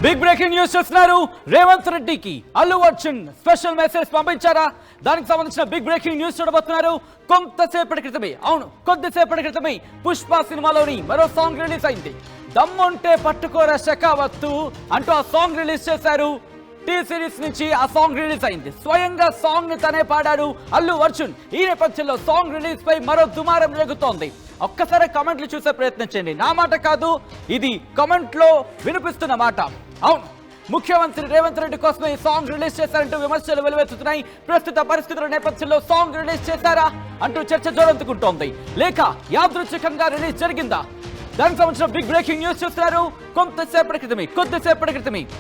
Big breaking news చూస్తున్నారు. రేవంత్ రెడ్డికి Allu Arjun special message పంపించారా? దానికి సంబంధించిన బిగ్ బ్రేకింగ్ న్యూస్ చూడబోతున్నారు. కొంతసేపటి క్రితమే, కొద్దిసేపటి క్రితమే పుష్ప సినిమాలోని మరో సాంగ్ రిలీజ్ అయింది. దమ్ముంటే పట్టుకోర శకావత్తు అంటూ ఆ సాంగ్ రిలీజ్ చేశారు. టీ సిరీస్ నుంచి ఆ సాంగ్ రిలీజ్ అయింది. స్వయంగా సాంగ్ ని తనే పాడాడు అల్లు అర్జున్. ఈ నేపథ్యంలో సాంగ్ రిలీజ్ పై మరో దుమారం రేగుతోంది. ఒక్కసారి కమెంట్లు చూసే ప్రయత్నం చేయండి. నా మాట కాదు, ఇది కమెంట్ లో వినిపిస్తున్న మాట. అవును, ముఖ్యమంత్రి రేవంత్ రెడ్డి కోసమే ఈ సాంగ్ రిలీజ్ చేశారంటూ విమర్శలు వెలువెత్తుతున్నాయి. ప్రస్తుత పరిస్థితుల నేపథ్యంలో సాంగ్ రిలీజ్ చేశారా అంటూ చర్చ జోరందుకుంటోంది. లేక యాదృచ్ఛికంగా రిలీజ్ జరిగిందా? దానికి సంబంధించిన బిగ్ బ్రేకింగ్ న్యూస్ చూస్తున్నారు.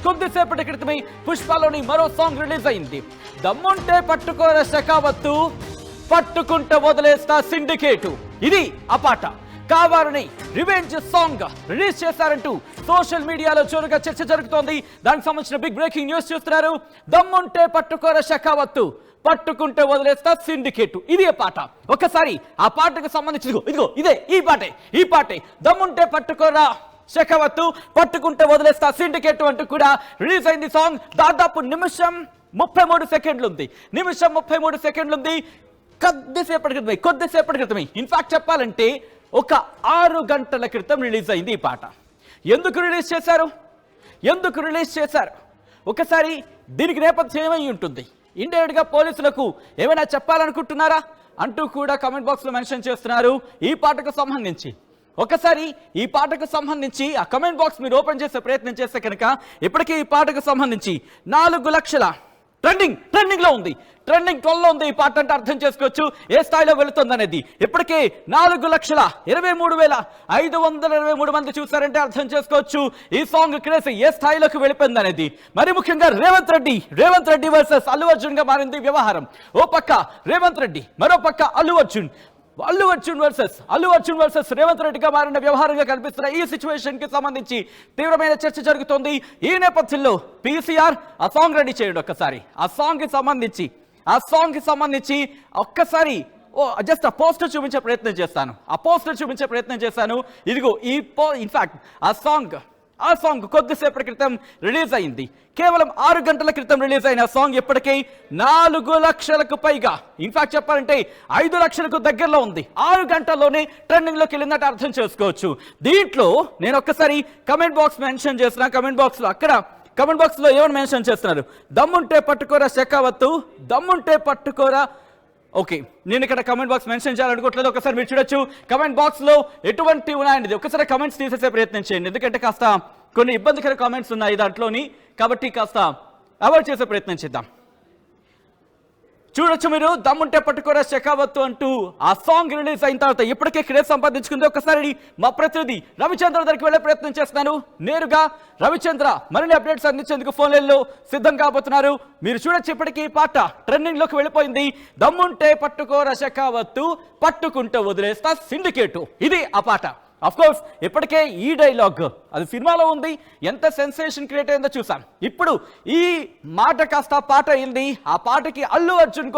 కొద్దిసేపటి క్రితమే పుష్పలోని మరో సాంగ్ రిలీజ్ అయింది. దమ్ముంటే పట్టుకోర శకావత్తు, పట్టుకుంటే వదిలేస్తా సిండికేటు. ఇది ఆ పాట. కావాలని రివెంజ్ సాంగ్ రిలీజ్ చేశారంటూ సోషల్ మీడియాలో జోరుగా చర్చ జరుగుతోంది. దానికి సంబంధించిన బిగ్ బ్రేకింగ్ న్యూస్ చూస్తున్నారు. దమ్ముంటే పట్టుకోర శకావత్తు, పట్టుకుంటే వదిలేస్తా సిండికేటు. ఇది ఆ పాట. ఒకసారి ఆ పాటకు సంబంధించి ఈ పాటే దమ్ముంటే పట్టుకోరా శకావత్తు, పట్టుకుంటే వదిలేస్తా సిండికేటు అంటూ కూడా రిలీజ్ అయింది సాంగ్. దాదాపు నిమిషం 33 సెకండ్లు ఉంది. కొద్దిసేపటి క్రితమే ఇన్ఫాక్ట్ చెప్పాలంటే ఒక 6 గంటల క్రితం రిలీజ్ అయింది ఈ పాట. ఎందుకు రిలీజ్ చేశారు? ఒకసారి దీనికి నేపథ్యం ఏమై ఉంటుంది? ఇండైరెక్ట్ గా పోలీసులకు ఏమైనా చెప్పాలనుకుంటున్నారా అంటూ కూడా కామెంట్ బాక్స్ లో మెన్షన్ చేస్తున్నారు. ఈ పాటకు సంబంధించి ఒకసారి ఈ పాటకు సంబంధించి ఆ కమెంట్ బాక్స్ మీరు ఓపెన్ చేసే ప్రయత్నం చేస్తే కనుక ఇప్పటికే ఈ పాటకు సంబంధించి 4 లక్షల ట్రెండింగ్ లో ఉంది. ట్రెండింగ్ 12 లో ఉంది ఈ పాట అంటే అర్థం చేసుకోవచ్చు ఏ స్థాయిలో వెళుతుంది అనేది. ఇప్పటికే 4,23,523 మంది చూసారంటే అర్థం చేసుకోవచ్చు ఈ సాంగ్ క్రేజ్ ఏ స్థాయిలోకి వెళ్ళిపోయింది అనేది. మరి ముఖ్యంగా రేవంత్ రెడ్డి వర్సెస్ అల్లు అర్జున్ గా మారింది వ్యవహారం. ఓ పక్క రేవంత్ రెడ్డి, మరో పక్క అల్లు అర్జున్ వర్సెస్ రేవంత్ రెడ్డిగా మారిన వ్యవహారంగా కనిపిస్తున్న ఈ సిచ్యువేషన్ కి సంబంధించి తీవ్రమైన చర్చ జరుగుతోంది. ఈ నేపథ్యంలో పీసీఆర్ ఆ సాంగ్ రెడీ చేయండి. ఒక్కసారి ఆ సాంగ్ కి సంబంధించి ఒక్కసారి జస్ట్ ఆ పోస్టర్ చూపించే ప్రయత్నం చేస్తాను. ఇదిగో ఇన్ఫాక్ట్ ఆ సాంగ్ కొద్దిసేపటి క్రితం రిలీజ్ అయింది. కేవలం 6 గంటల క్రితం రిలీజ్ అయిన సాంగ్ ఇప్పటికీ 4 లక్షలకు పైగా, ఇన్ఫాక్ట్ చెప్పాలంటే 5 లక్షలకు దగ్గరలో ఉంది. 6 గంటల్లోనే ట్రెండింగ్ లోకి వెళ్ళినట్టు అర్థం చేసుకోవచ్చు. దీంట్లో నేను ఒక్కసారి కమెంట్ బాక్స్ మెన్షన్ చేసిన కమెంట్ బాక్స్ లో ఏమని మెన్షన్ చేస్తున్నారు? దమ్ముంటే పట్టుకోరా శకావత్తు, దమ్ముంటే పట్టుకోరా. ఓకే, నేను ఇక్కడ కమెంట్ బాక్స్ మెన్షన్ చేయాలనుకోవట్లేదు. ఒకసారి మీరు చూడొచ్చు కమెంట్ బాక్స్ లో ఎటువంటి ఉన్నాయనేది. ఒకసారి కమెంట్స్ తీసేసే ప్రయత్నం చేయండి, ఎందుకంటే కాస్త కొన్ని ఇబ్బందికర కామెంట్స్ ఉన్నాయి దాంట్లోని, కాబట్టి కాస్త అవాయిడ్ చేసే ప్రయత్నం చేద్దాం. చూడొచ్చు మీరు దమ్ముంటే పట్టుకోరా శకావత్తు అంటూ ఆ సాంగ్ రిలీజ్ అయిన తర్వాత ఇప్పటికే క్రేజ్ సంపాదించుకుంది. ఒకసారి మా ప్రతినిధి రవిచంద్ర దగ్గరికి వెళ్ళే ప్రయత్నం చేస్తున్నాను. నేరుగా రవిచంద్ర మరిన్ని అప్డేట్స్ అందించేందుకు ఫోన్ లైన్లో సిద్ధం కాబోతున్నారు. మీరు చూడొచ్చు ఇప్పటికీ ఈ పాట ట్రెండింగ్ లోకి వెళ్ళిపోయింది. దమ్ముంటే పట్టుకోరా శకావత్తు, పట్టుకుంటే వదిలేస్తా సిండికేటు. ఇది ఆ పాట. అఫ్ కోర్స్ ఇప్పటికే ఈ డైలాగ్ అది సినిమాలో ఉంది, ఎంత సెన్సేషన్ క్రియేట్ అయిందో చూసాం. ఇప్పుడు ఈ మాట కాస్త పాట అయింది. ఆ పాటకి అల్లు అర్జున్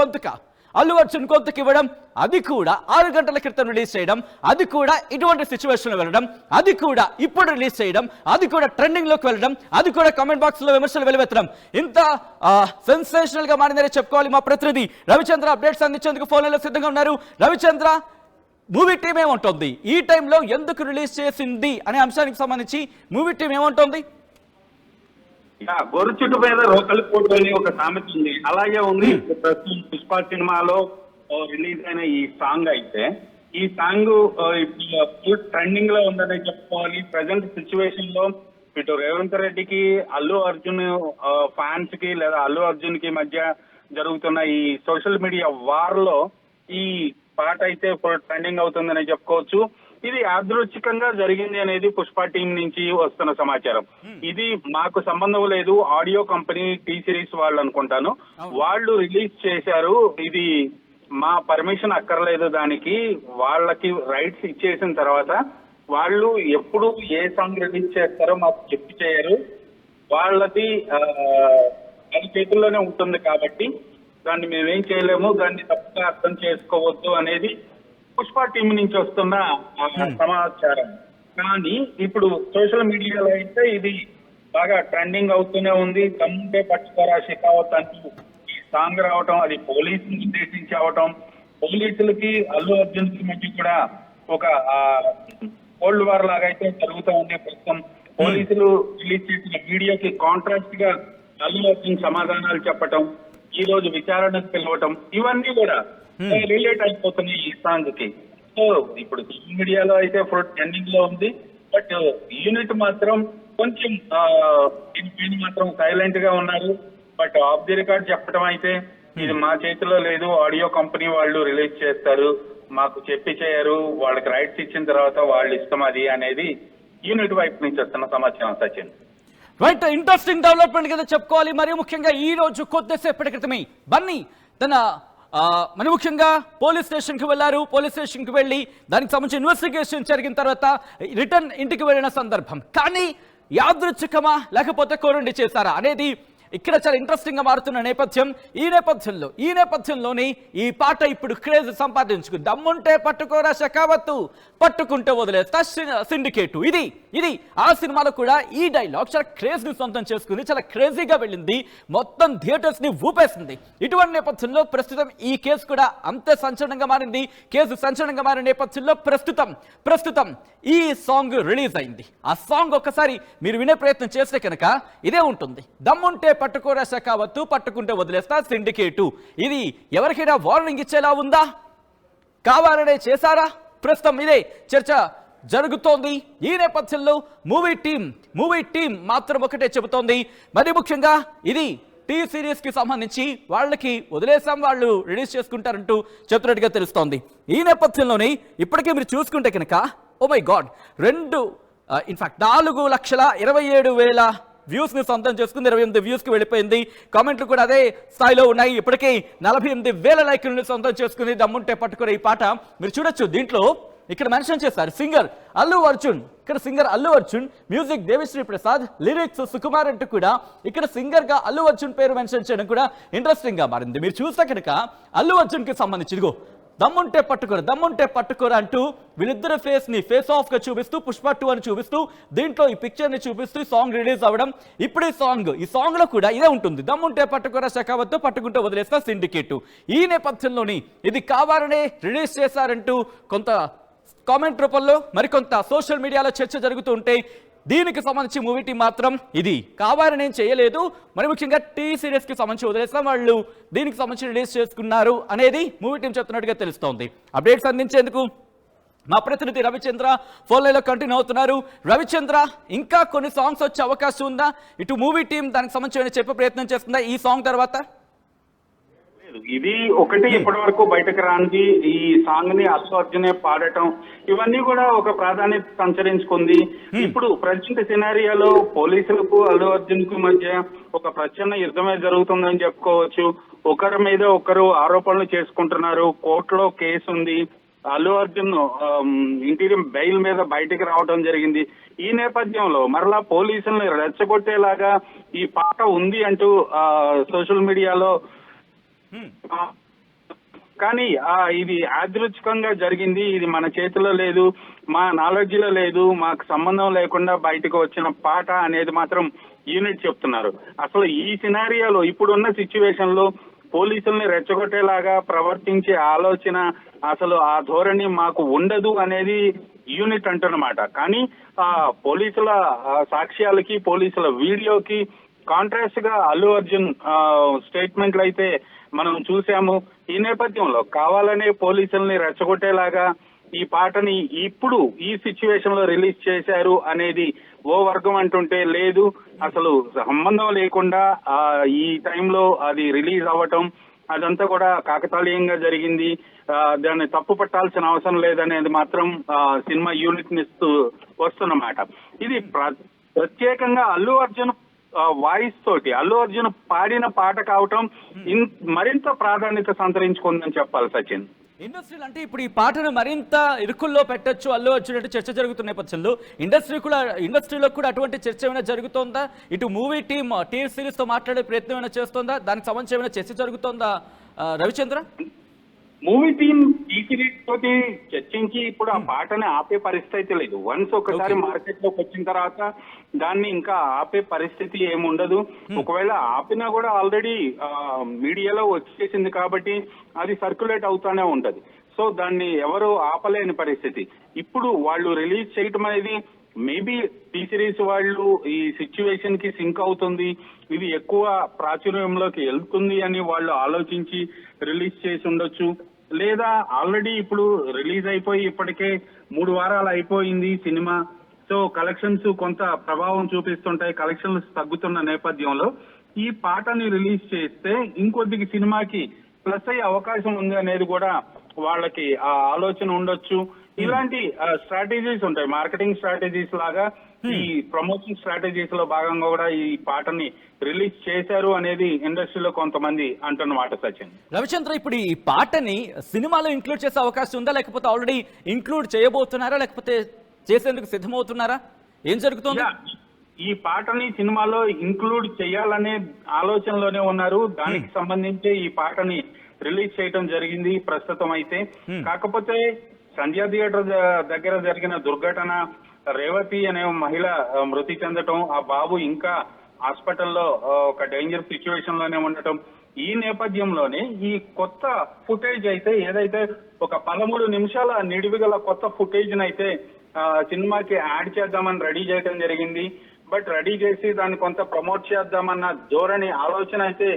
గొంతుకి ఇవ్వడం, అది కూడా 6 గంటల క్రితం రిలీజ్ చేయడం, అది కూడా ఇటువంటి సిచ్యువేషన్ లో వెళ్ళడం, అది కూడా ఇప్పుడు రిలీజ్ చేయడం, అది కూడా ట్రెండింగ్ లోకి వెళ్ళడం, అది కూడా కామెంట్ బాక్స్ లో విమర్శలు వెలువెత్తడం, ఇంత సెన్సేషనల్ గా మారిందని చెప్పుకోవాలి. మా ప్రతినిధి రవిచంద్ర అప్డేట్స్ అందించేందుకు ఫోన్ లైన్లో సిద్ధంగా ఉన్నారు. రవిచంద్ర, మూవీ టీం ఏమంటుంది? ఈ టైంలో ఎందుకు రిలీజ్ చేసింది అనే అంశానికి సంబంధించి మూవీ టీం ఏమంటుంది? గొర్రె చుట్టు మీద రోకలి పోటు అని ఒక సామెత ఉంది, అలాగే ఉంది. పుష్ప సినిమాలో రిలీజ్ అయిన ఈ సాంగ్ అయితే ఈ సాంగ్ ట్రెండింగ్ లో ఉందని చెప్పుకోవాలి. ప్రజెంట్ సిచ్యువేషన్ లో ఇటు రేవంత్ రెడ్డికి, అల్లు అర్జున్ ఫ్యాన్స్ కి లేదా అల్లు అర్జున్ కి మధ్య జరుగుతున్న ఈ సోషల్ మీడియా వార్ లో ఈ పాట అయితే ట్రెండింగ్ అవుతుందని చెప్పుకోవచ్చు. ఇది యాదృచ్ఛికంగా జరిగింది అనేది పుష్ప టీం నుంచి వస్తున్న సమాచారం. ఇది మాకు సంబంధం లేదు, ఆడియో కంపెనీ టీ సిరీస్ వాళ్ళు అనుకుంటాను, వాళ్ళు రిలీజ్ చేశారు. ఇది మా పర్మిషన్ అక్కర్లేదు, దానికి వాళ్ళకి రైట్స్ ఇచ్చేసిన తర్వాత వాళ్ళు ఎప్పుడు ఏ సాంగ్ రిలీజ్ చేస్తారో మాకు చెప్పి చేయరు, వాళ్ళది వాళ్ళ చేతుల్లోనే ఉంటుంది. కాబట్టి దాన్ని మేమేం చేయలేము, దాన్ని తప్పుగా అర్థం చేసుకోవద్దు అనేది పుష్ప టీం నుంచి వస్తున్న సమాచారం. కానీ ఇప్పుడు సోషల్ మీడియాలో అయితే ఇది బాగా ట్రెండింగ్ అవుతూనే ఉంది. దమ్ముంటే పట్టుకోరా షెకావత్ అంటూ ఈ సాంగ్ రావటం, అది పోలీసులు ఉద్దేశించి అవటం, పోలీసులకి అల్లు అర్జున్ కి మధ్య కూడా ఒక కోల్డ్ వార్ లాగా అయితే జరుగుతూ ఉంది ప్రస్తుతం. పోలీసులు రిలీజ్ చేసిన వీడియోకి కాంట్రాస్ట్ గా అల్లు అర్జున్ సమాధానాలు చెప్పటం, ఈ రోజు విచారణకు పిలవటం, ఇవన్నీ కూడా రిలేట్ అయిపోతున్నాయి ఈ సాంగ్ కి. సో ఇప్పుడు సోషల్ మీడియాలో అయితే ఫుల్ ట్రెండింగ్ లో ఉంది. బట్ యూనిట్ మాత్రం కొంచెం దీనిపైన మాత్రం సైలెంట్ గా ఉన్నారు. బట్ ఆఫ్ ది రికార్డ్ చెప్పడం అయితే ఇది మా చేతిలో లేదు, ఆడియో కంపెనీ వాళ్ళు రిలీజ్ చేస్తారు, మాకు చెప్పి చేయరు, వాళ్ళకి రైట్స్ ఇచ్చిన తర్వాత వాళ్ళు ఇష్టం అది అనేది యూనిట్ వైపు నుంచి వస్తున్న సమాచారం. సచిన్, రైట్, ఇంట్రెస్టింగ్ డెవలప్మెంట్ కింద చెప్పుకోవాలి. మరి ముఖ్యంగా ఈ రోజు కొద్దిసేపటి క్రితమే బన్నీ తన మరి ముఖ్యంగా పోలీస్ స్టేషన్కి వెళ్ళారు. పోలీస్ స్టేషన్కి వెళ్ళి దానికి సంబంధించి ఇన్వెస్టిగేషన్ జరిగిన తర్వాత రిటర్న్ ఇంటికి వెళ్ళిన సందర్భం. కానీ యాదృచ్ఛికమా లేకపోతే కోరండి చేశారా అనేది ఇక్కడ చాలా ఇంట్రెస్టింగ్ గా మారుతున్న నేపథ్యం. ఈ నేపథ్యంలోని ఈ పాట ఇప్పుడు క్రేజ్ సంపాదించుకుంది. దమ్ముంటే పట్టుకోరా షెకావత్తు, పట్టుకుంటే వదిలేస్తా సిండికేటు. ఇది ఆ సినిమాలో కూడా ఈ డైలాగ్ చాలా క్రేజ్ ని సొంతం చేసుకుంది, చాలా క్రేజీగా వెళ్ళింది, మొత్తం థియేటర్స్ ని ఊపేసింది. ఇటువంటి నేపథ్యంలో ప్రస్తుతం ఈ కేసు కూడా అంతే సంచలనంగా మారింది. కేసు సంచలనంగా మారిన నేపథ్యంలో ప్రస్తుతం ఈ సాంగ్ రిలీజ్ అయింది. ఆ సాంగ్ ఒక్కసారి మీరు వినే ప్రయత్నం చేస్తే కనుక ఇదే ఉంటుంది. దమ్ముంటే పట్టుకోరా షెకావత్తు, పట్టుకుంటే వదిలేస్తా సిండికేటు. ఇది ఎవరికైనా వార్నింగ్ ఇచ్చేలా ఉందా? కావాలనే చేశారా? ప్రస్తుతం ఇదే చర్చ జరుగుతోంది. ఈ నేపథ్యంలో మూవీ టీం మాత్రం ఒకటే చెబుతోంది. మరి ముఖ్యంగా ఇది టీ సిరీస్ కి సంబంధించి వాళ్ళకి వదిలేసాం, వాళ్ళు రిలీజ్ చేసుకుంటారంటూ చెప్తున్నట్టుగా తెలుస్తోంది. ఈ నేపథ్యంలోనే ఇప్పటికే మీరు చూసుకుంటే కనుక oh my god, in fact 4,27,000 views ని సొంతం చేసుకుంది. 28 వ్యూస్ కి వెళ్ళిపోయింది. కామెంట్లు కూడా అదే స్థాయిలో ఉన్నాయి. ఇప్పటికే 48,000 లైకులను సొంతం చేసుకుంది దమ్ముంటే పట్టుకునే ఈ పాట. మీరు చూడొచ్చు, దీంట్లో ఇక్కడ మెన్షన్ చేశారు సింగర్ అల్లు అర్జున్. ఇక్కడ singer Allu Arjun, music Devisri Prasad, lyrics Sukumar అంటూ కూడా ఇక్కడ సింగర్ గా అల్లు అర్జున్ పేరు మెన్షన్ చేయడం కూడా ఇంట్రెస్టింగ్ గా మారింది. మీరు చూస్తే కనుక అల్లు అర్జున్ కి సంబంధించి ఇదిగో దమ్ముంటే పట్టుకోరా అంటూ వీళ్ళిద్దరు ఫేస్ ఆఫ్ గా చూపిస్తూ పుష్ప 2 అని చూపిస్తూ దీంట్లో ఈ పిక్చర్ ని చూపిస్తూ ఈ సాంగ్ రిలీజ్ అవ్వడం. ఇప్పుడు ఈ సాంగ్ లో కూడా ఇదే ఉంటుంది. దమ్ముంటే పట్టుకోరా షెకావత్తు, పట్టుకుంటే వదిలేస్తా సిండికేటు. ఈ నేపథ్యంలోని ఇది కావాలనే రిలీజ్ చేశారంటూ కొంత కామెంట్ రూపంలో మరికొంత సోషల్ మీడియాలో చర్చ జరుగుతూ ఉంటే, దీనికి సంబంధించి మూవీ టీం మాత్రం ఇది కావాలని ఏం చేయలేదు, మరి ముఖ్యంగా టీ సిరీస్ కి సంబంధించి వదిలేసిన వాళ్ళు దీనికి సంబంధించి రిలీజ్ చేసుకున్నారు అనేది మూవీ టీం చెప్తున్నట్టుగా తెలుస్తోంది. అప్డేట్స్ అందించేందుకు మా ప్రతినిధి రవిచంద్ర ఫోన్ లైన్లో కంటిన్యూ అవుతున్నారు. రవిచంద్ర, ఇంకా కొన్ని సాంగ్స్ వచ్చే అవకాశం ఉందా? ఇటు మూవీ టీం దానికి సంబంధించి చెప్పే ప్రయత్నం చేస్తుందా ఈ సాంగ్ తర్వాత? ఇది ఒకటి ఇప్పటి వరకు బయటకు రాంది. ఈ సాంగ్ ని అల్లు అర్జునే పాడటం, ఇవన్నీ కూడా ఒక ప్రాధాన్యత సంచరించుకుంది. ఇప్పుడు ప్రజెంట్ సినారియాలో పోలీసులకు అల్లు అర్జున్ కు మధ్య ఒక ప్రచన్న యుద్ధమే జరుగుతుందని చెప్పుకోవచ్చు. ఒకరి మీద ఒకరు ఆరోపణలు చేసుకుంటున్నారు. కోర్టులో కేసు ఉంది. అల్లు అర్జున్ ఇంటీరియం బెయిల్ మీద బయటికి రావడం జరిగింది. ఈ నేపథ్యంలో మరలా పోలీసుల్ని రెచ్చగొట్టేలాగా ఈ పాట ఉంది అంటూ సోషల్ మీడియాలో, కానీ ఇది యాదృచ్ఛికంగా జరిగింది, ఇది మన చేతిలో లేదు, మా నాలెడ్జ్ లో లేదు, మాకు సంబంధం లేకుండా బయటకు వచ్చిన పాట అనేది మాత్రం యూనిట్ చెప్తున్నారు. అసలు ఈ సినారియాలో ఇప్పుడున్న సిచ్యువేషన్ లో పోలీసుల్ని రెచ్చగొట్టేలాగా ప్రవర్తించే ఆలోచన, అసలు ఆ ధోరణి మాకు ఉండదు అనేది యూనిట్ అంటున్నమాట. కానీ పోలీసుల సాక్ష్యాలకి, పోలీసుల వీడియోకి కాంట్రాస్ట్ గా అల్లు అర్జున్ స్టేట్మెంట్లు అయితే మనం చూసాము. ఈ నేపథ్యంలో కావాలనే పోలీసుల్ని రెచ్చగొట్టేలాగా ఈ పాటని ఇప్పుడు ఈ సిచ్యువేషన్ లో రిలీజ్ చేశారు అనేది ఓ వర్గం అంటుంటే, లేదు అసలు సంబంధం లేకుండా ఈ టైంలో అది రిలీజ్ అవ్వటం అదంతా కూడా కాకతాళీయంగా జరిగింది, దాన్ని తప్పు పట్టాల్సిన అవసరం లేదనేది మాత్రం సినిమా యూనిట్ నిస్తూ వస్తున్నమాట. ఇది ప్రత్యేకంగా అల్లు అర్జున్ వాయిస్ తోటి అల్లు అర్జున్ పాడిన పాట కావటం మరింత ప్రాధాన్యత సంతరించుకుందని చెప్పాలి. సచిన్, ఇండస్ట్రీలో అంటే ఇప్పుడు ఈ పాటను మరింత ఇరుకుల్లో పెట్టొచ్చు అల్లు అర్జున్ అంటే చర్చ జరుగుతున్న నేపథ్యంలో ఇండస్ట్రీలో కూడా అటువంటి చర్చ ఏమైనా జరుగుతోందా? ఇటు మూవీ టీమ్ టీ సిరీస్ తో మాట్లాడే ప్రయత్నం ఏమైనా చేస్తోందా? దానికి సంబంధించి ఏమైనా చర్చ జరుగుతోందా రవిచంద్ర? మూవీ టీమ్ ఈ సిరీస్ తోటి చర్చించి ఇప్పుడు ఆ పాటని ఆపే పరిస్థితి లేదు. వన్స్ ఒకసారి మార్కెట్ లోకి వచ్చిన తర్వాత దాన్ని ఇంకా ఆపే పరిస్థితి ఏముండదు. ఒకవేళ ఆపినా కూడా ఆల్రెడీ మీడియాలో వచ్చేసింది కాబట్టి అది సర్క్యులేట్ అవుతానే ఉంటది. సో దాన్ని ఎవరు ఆపలేని పరిస్థితి. ఇప్పుడు వాళ్ళు రిలీజ్ చేయటం అనేది మేబీ టీ సిరీస్ వాళ్ళు ఈ సిచ్యువేషన్ కి సింక్ అవుతుంది, ఇది ఎక్కువ ప్రాచుర్యంలోకి వెళ్తుంది అని వాళ్ళు ఆలోచించి రిలీజ్ చేసి ఉండొచ్చు. లేదా ఆల్రెడీ ఇప్పుడు రిలీజ్ అయిపోయి ఇప్పటికే 3 వారాలు అయిపోయింది సినిమా. సో కలెక్షన్స్ కొంత ప్రభావం చూపిస్తుంటాయి. కలెక్షన్స్ తగ్గుతున్న నేపథ్యంలో ఈ పాటని రిలీజ్ చేస్తే ఇంకొద్దికి సినిమాకి ప్లస్ అయ్యే అవకాశం ఉంది అనేది కూడా వాళ్ళకి ఆ ఆలోచన ఉండొచ్చు. ఇలాంటి స్ట్రాటజీస్ ఉంటాయి, మార్కెటింగ్ స్ట్రాటజీస్ లాగా ఈ ప్రమోషన్ స్ట్రాటజీస్ లో భాగంగా కూడా ఈ పాటని రిలీజ్ చేశారు అనేది ఇండస్ట్రీలో కొంతమంది అంటున్నమాట. సచిన్, రవిచంద్ర, ఇప్పుడు ఈ పాటని సినిమాలో ఇంక్లూడ్ చేసే అవకాశం ఉందా, లేకపోతే ఆల్రెడీ ఇంక్లూడ్ చేయబోతున్నారా, లేకపోతే చేసేందుకు సిద్ధమవుతున్నారా, ఏం జరుగుతుంది? ఈ పాటని సినిమాలో ఇంక్లూడ్ చేయాలనే ఆలోచనలోనే ఉన్నారు. దానికి సంబంధించి ఈ పాటని రిలీజ్ చేయడం జరిగింది ప్రస్తుతం అయితే. కాకపోతే సంధ్యా థియేటర్ దగ్గర జరిగిన దుర్ఘటన, రేవతి అనే మహిళ మృతి చెందటం, ఆ బాబు ఇంకా హాస్పిటల్లో ఒక డేంజర్ సిచ్యువేషన్ లోనే ఉండటం, ఈ నేపథ్యంలోనే ఈ కొత్త ఫుటేజ్ అయితే ఏదైతే ఒక 13 నిమిషాల నిడివిగల కొత్త ఫుటేజ్ అయితే సినిమాకి యాడ్ చేద్దామని రెడీ చేయడం జరిగింది. బట్ రెడీ చేసి దాన్ని కొంత ప్రమోట్ చేద్దామన్న ధోరణి ఆలోచన అయితే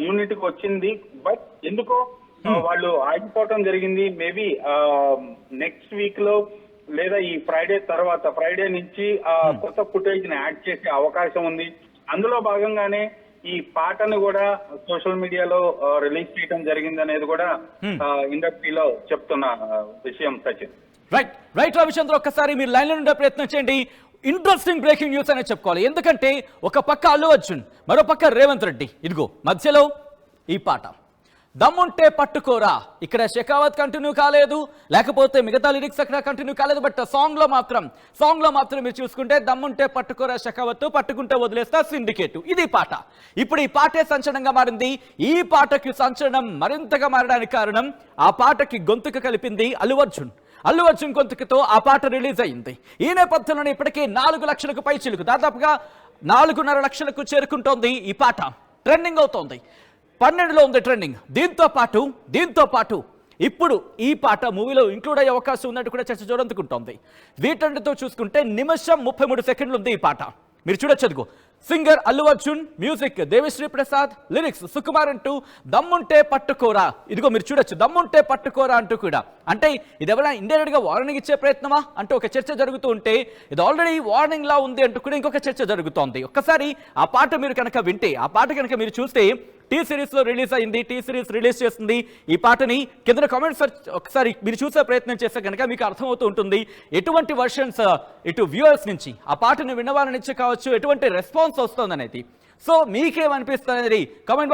యూనిట్ కి వచ్చింది. బట్ ఎందుకో వాళ్ళు ఆగిపోవటం జరిగింది. మేబీ నెక్స్ట్ వీక్ లో లేదా ఈ ఫ్రైడే నుంచి కొత్త ఫుటేజ్ ని యాడ్ చేసే అవకాశం ఉంది. అందులో భాగంగానే ఈ పాటను కూడా సోషల్ మీడియాలో రిలీజ్ చేయడం జరిగింది అనేది కూడా ఇండస్ట్రీలో చెప్తున్న విషయం. సచిన్, రైట్ రవిచంద్ర, ఒక్కసారి మీరు లైన్ లో ఉండే ప్రయత్నం చేయండి. ఇంట్రెస్టింగ్ బ్రేకింగ్ న్యూస్ అనే చెప్పుకోవాలి. ఎందుకంటే ఒక పక్క అల్లు అర్జున్, మరో పక్క రేవంత్ రెడ్డి. ఇదిగో మధ్యలో ఈ పాట దమ్ముంటే పట్టుకోరా. ఇక్కడ షెకావత్ కంటిన్యూ కాలేదు, లేకపోతే మిగతా లిరిక్స్ అక్కడ కంటిన్యూ కాలేదు. బట్ సాంగ్ లో మాత్రం మీరు చూసుకుంటే దమ్ముంటే పట్టుకోరా షెకావత్, పట్టుకుంటే వదిలేస్తా సిండికేట్. ఇది పాట. ఇప్పుడు ఈ పాటే సంచలనంగా మారింది. ఈ పాటకి సంచలనం మరింతగా మారడానికి కారణం ఆ పాటకి గొంతుక కలిపింది అల్లు అర్జున్ గొంతుకతో ఆ పాట రిలీజ్ అయింది. ఈ నేపథ్యంలోనే ఇప్పటికే 4 లక్షలకు పైచిలుకు, దాదాపుగా 4.5 లక్షలకు చేరుకుంటోంది ఈ పాట. ట్రెండింగ్ అవుతోంది, 12లో ఉంది ట్రెండింగ్. దీంతో పాటు ఇప్పుడు ఈ పాట మూవీలో ఇంక్లూడ్ అయ్యే అవకాశం ఉన్నట్టు కూడా చర్చ జోరందుకుంటోంది. వీటన్నిటితో చూసుకుంటే నిమిషం 33 సెకండ్లు ఉంది ఈ పాట. మీరు చూడొచ్చు. అదిగో singer Allu Arjun, music Devisri Prasad, lyrics Sukumar అంటూ దమ్ముంటే పట్టుకోరా. ఇదిగో మీరు చూడొచ్చు, దమ్ముంటే పట్టుకోరా అంటూ కూడా. అంటే ఇది ఎవరైనా ఇండైరెక్ట్ గా వార్నింగ్ ఇచ్చే ప్రయత్నమా అంటూ ఒక చర్చ జరుగుతూ ఉంటే, ఇది ఆల్రెడీ వార్నింగ్ లా ఉంది అంటూ కూడా ఇంకొక చర్చ జరుగుతోంది. ఒక్కసారి ఆ పాట మీరు కనుక వింటే, ఆ పాట కనుక మీరు చూస్తే టీ సిరీస్ లో రిలీజ్ అయింది. టీ సిరీస్ రిలీజ్ చేస్తుంది ఈ పాటని. కింద కామెంట్స్ ఒకసారి మీరు చూసే ప్రయత్నం చేస్తే కనుక మీకు అర్థమవుతూ ఉంటుంది ఎటువంటి వర్షన్స్ ఇటు వ్యూవర్స్ నుంచి, ఆ పాటను విన్నవారి నుంచి కావచ్చు, ఎటువంటి రెస్పాన్స్ వస్తుంది అనేది. సో మీకేమనిపిస్తుంది అనేది కామెంట్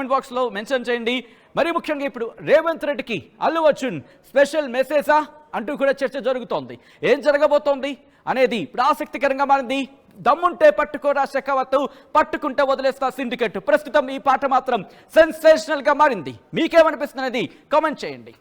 బాక్స్ లో మెన్షన్ చేయండి. మరి ముఖ్యంగా ఇప్పుడు రేవంత్ రెడ్డికి అల్లు అర్జున్ స్పెషల్ మెసేజా అంటూ కూడా చర్చ జరుగుతోంది. ఏం జరగబోతోంది అనేది ఇప్పుడు ఆసక్తికరంగా మారింది. దమ్ముంటే పట్టుకోరా షెకావత్, పట్టుకుంటే వదిలేస్తా సిండికేట్. ప్రస్తుతం ఈ పాట మాత్రం సెన్సేషనల్ గా మారింది. మీకేమనిపిస్తున్నది కామెంట్ చేయండి.